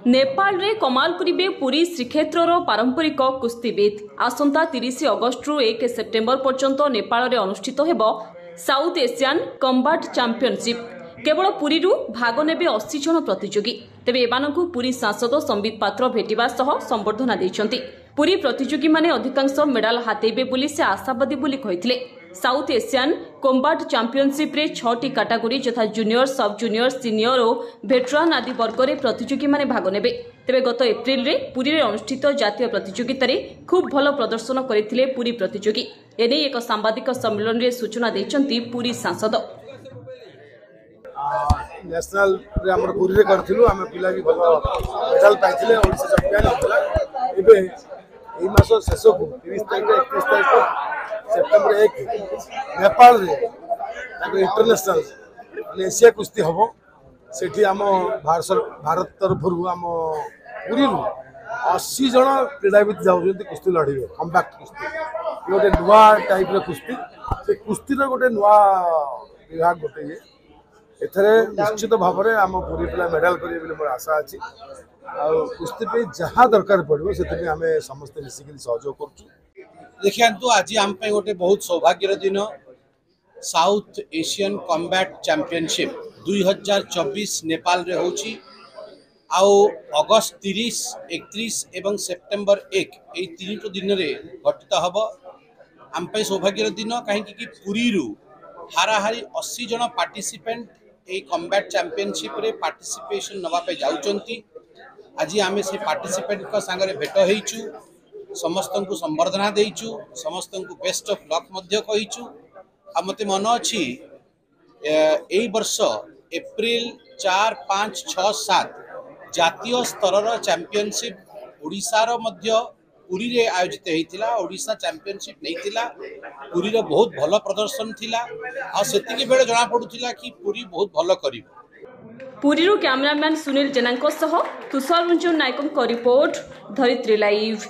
नेपाल रे कमाल करिबे पुरी श्रीक्षेत्रर पारंपरिक कुस्तीबिद आसंता 30 अगस्ट रु 1 सेप्टेम्बर पर्यंत नेपाल रे अनुष्ठित हेबो साउथ एशियन कम्बाट चैंपियनशिप। केवल पुरी रु भाग नेबे 80 जन प्रतियोगी। तेबे एमानकु पुरी सांसद संबित पात्र भेटिबा सह संबर्धना दैछंती। पुरी प्रतियोगी माने अधिकांश मेडाल हातेबे बोली से आशावादी बोली कहिथिले। साउथ एशियन कम्बाट चैंपियनशिप रे 6टी कैटेगरी यथा जूनियर, सब जूनियर, सीनियर और वेटरान आदि वर्ग रे प्रतियोगी माने भाग नेबे। तेबे गत एप्रिल रे पुरी रे अनुष्ठित जातीय प्रतियोगिता रे खूब भल प्रदर्शन करथिले पुरी प्रतियोगी। एने एक सांबादिक सम्मेलन रे सूचना दैछंती पुरी सांसद। नेशनल रे हमर पुरी रे करथिलु हम पिला भी भल मेडल पाइथिले ओडिसा चैंपियन होतला। एबे एई मास शेष को 30 तारिख 31 तारिख सेप्टेम्बर 1 नेपाल रे ताको इंटरनेशनल एशिया कुश्ती हबो। सेठी हम भारत तरफरु हम पुरी रु 80 जन क्रीड़ाविद जाउछन्ती कुश्ती लढिबे कम्बैक्ट कुश्ती। गोटे नुआ टाइप रे कुश्ती से कुश्ती रो गोटे नुआ विभाग गोटे ये एथरे निश्चित भाव में आम पुरी पिला मेडल करेंगे बोली मोर आशा अच्छी। कुश्ती पे जहाँ दरकार पड़ो से आम समस्त मिसिक सहयोग कर। देखिए आज आम गोटे बहुत सौभाग्यर दिन साउथ एशियन कम्बाट चैंपियनशिप 2024 नेपाल रे होची। अगस्त 30, 31 एवं सेप्टेम्बर 1 यही 3 दिन रे घटित हम आम सौभाग्यर दिन कहीं पुरी रु हाराहारी 80 जन पार्टिसिपेंट ए कम्बाट चैंपियनशिप रे पार्टिसिपेशन नवापे जाउचंती। आज आमे से पार्टिसिपेंट का संगे भेट होइचु, समस्त को संबर्धना देइचु, समस्त को बेस्ट ऑफ लक मध्य कहिचु। आ मते मन अछि एई वर्ष एप्रिल 4, 5, 6, 7 जातीय स्तर चैंपियनशिप ओडिसा रो मध्य पुरी रे आयोजित होइतिला। ओडिसा चैंपियनशिप नैतिला। पुरी रो बहुत भल प्रदर्शन थिला आ सेतिके बेले जणा पडुथिला कि पुरी बहुत भल करिवो। पुरी रो कैमरामैन सुनील जेनांको सह तुषार रंजन नायकन को रिपोर्ट धरित्री लाइव।